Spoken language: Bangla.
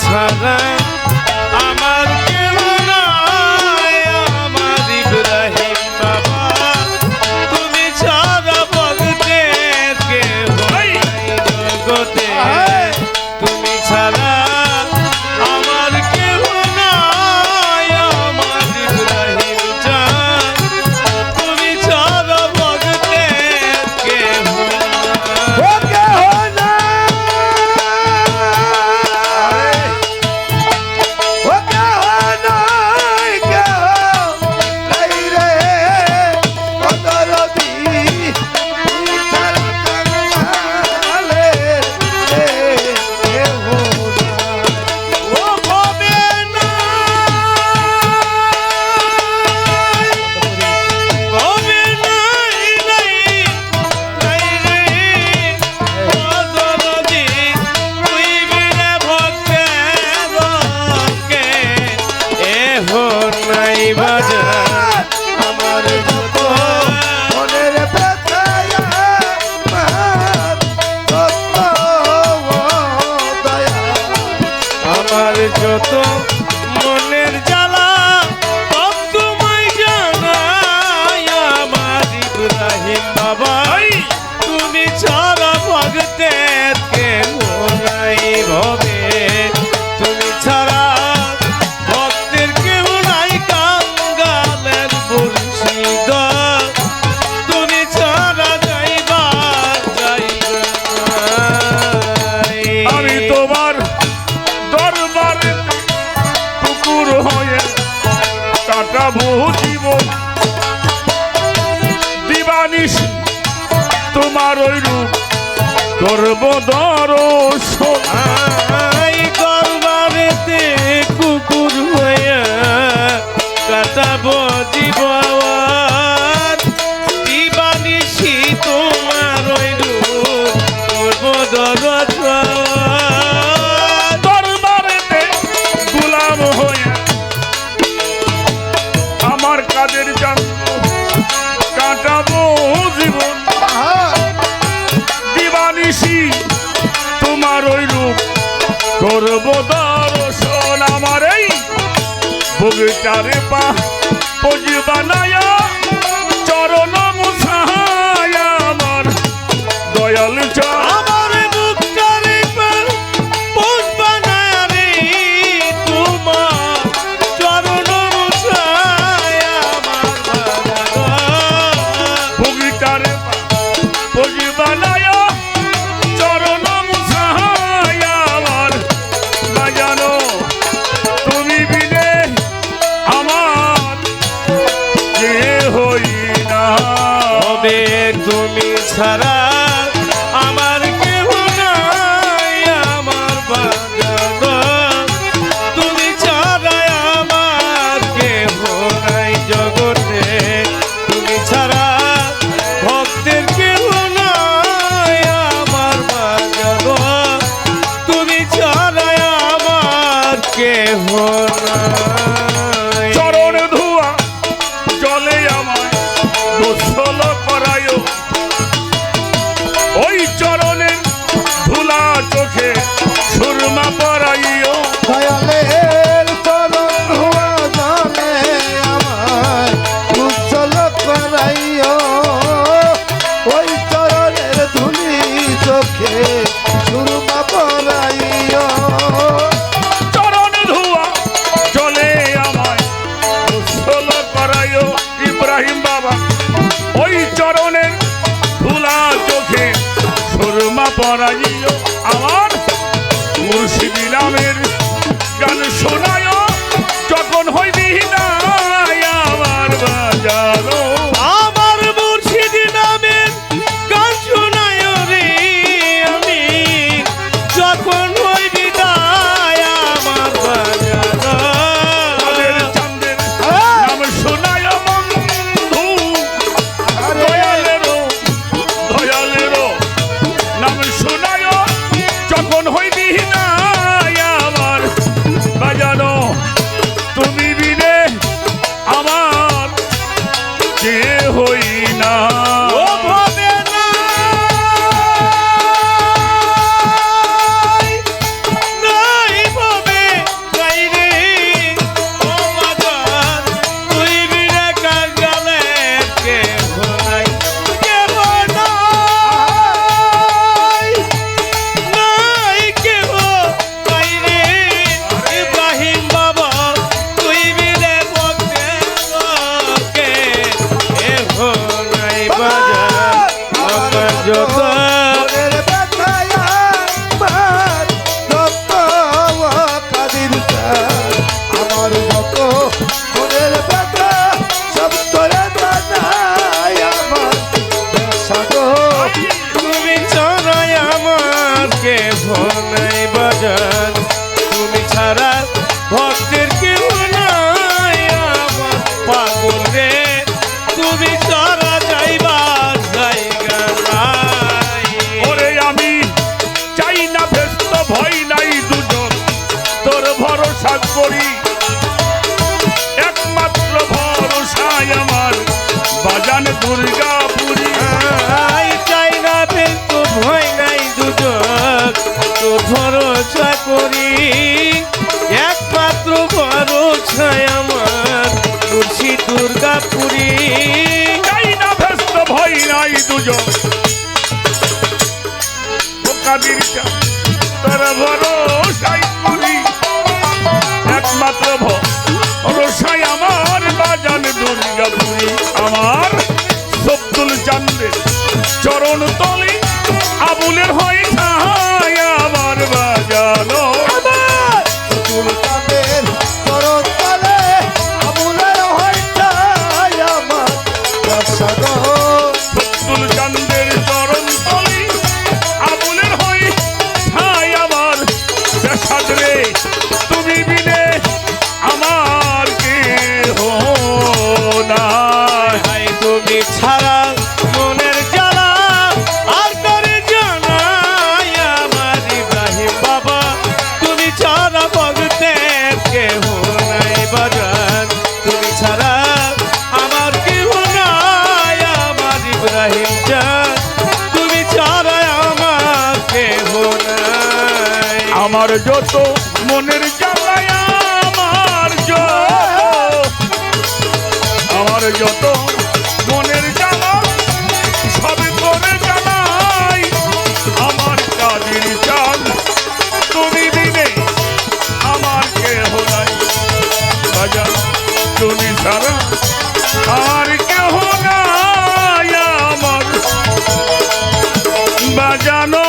ছাড়া আমার কেউ নাই, আমার ইব্রাহিম বাবা তুমি ছাড়া ভক্তের কেউ নাই জগতে, তুমি ছাড়া আমার কেউ নাই, আমার ইব্রাহিম জান তুমি ছাড়া ভক্তের কেউ যত মনের জ্বালা সব তোমায় জানাই, আমার ইব্রাহিম বাবা তুমি ছাড়া ভক্তের কেউ নাই ভবে, তুমি ছাড়া ভক্তের কেউ নাই, কাঙ্গালের মুর্শিদ তুমি ছাড়া যাইবা আমি তোমার দরবারে কুকুর হয়ে কাটাবো জীবন, দিবানিশি তোমার ওই রূপ করব দর্শন, দরবারেতে কুকুর হয়ে কাটাবো জীবন, দিবানিশি তোমার ওই রূপ করব দর্শন, কাদের জন্য কাটাবো জীবন, দিবানিশি তোমার ওই রূপ করব দর্শন, আমার এই বগিটারে পা পজ বানায়া চরণ মুছায়া আমার দয়াল আমার বুকটারে পা পজ বানায়া রে তোমার চরণ মুছায়া বগিটারে পা পজ বানায়া চরণ মুছায়া আমার বাজানো তুমি বিনে আমার যে হই না হবে, তুমি ছাড়া আমার কেউ নাই, আমার বাজানো তুমি ছাড়া আমার কেউ নাই জগতে, তুমি ছাড়া ভক্তের কেউ নাই, আমার বাজানো তুমি ছাড়া আমার কেউ নাই, চরণ ধোয়া জলে আমায় গোসল করায়, ওই চরণের ধুলা চোখে সুরমা পরাইও, দয়ালের চরণ ধোয়া জলে আমায় গোসল করাইও, ওই চরণের ধুলি চোখে সুরমা পরাইও, চরণ ধোয়া জলে আমায় গোসল করাইও, ইব্রাহিম বাবা ওই চরণের ধুলা চোখে সুরমা পরাইও, আমার মুর্শিদি নামের গান শোনায় যখন হইবি না আমার বাজানো, আমার মুর্শিদি নামের গান শোনায় রে আমি যখন হইবি না আমার বাজানো, চাঁদের নাম শোনায় বন্ধু দয়ালেরও নাম শোনায় তুমি ছাড়া আমার কে নাই বাজান, তুমি ছাড়া ভক্তের কেউ নাই আমার পাগল রে, তুমি ছাড়া যাইবার জায়গা নাই। ওরে আমি চাই না ব্যস্ত ভয় নাই দুজন তোর ভরসা করি, একমাত্র ভরসায় আমার বাজান দুর্গাপুরী। চাই না তো ভয় নাই দুজন তোর ভরসা করি, একমাত্র ভরসায় আমার তুলসী দুর্গাপুরী। চাই না ব্যস্ত ভয় নাই দুজন কাদির তোর ভরসায় করি, একমাত্র ভরসায় আমার বাজান দুর্গাপুরী। আমার সব্দুল চান্দের চরণ তলে আবুলের হয় ঠাঁই আমার বাজানো, সুলতানের চরণ তলে আবুলের হয় ঠাঁই আমার বাজানো। সব্দুল চান্দের চরণ তলে আবুলের হয় ঠাঁই আমার বেশাদ রে, তুমি বিনে আমার কেহ নাই। তুমি ছাড়া মনের জ্বালা আর করে জানাই আমার ইব্রাহিম বাবা, তুমি ছাড়া ভক্তের কেহ নাই বাজান, তুমি ছাড়া আমার কেহ নাই আমার ইব্রাহিম জান, তুমি ছাড়া আমার কেহ নাই। আমার যত মনের জ্বালায় আমার যত মনের জ্বালা সবে করে জানাই আমার কাদির চান, তুমি বিনে আমার কেহ নাই বাজান, তুমি ছাড়া আর কেহ নাই আমার বাজানো।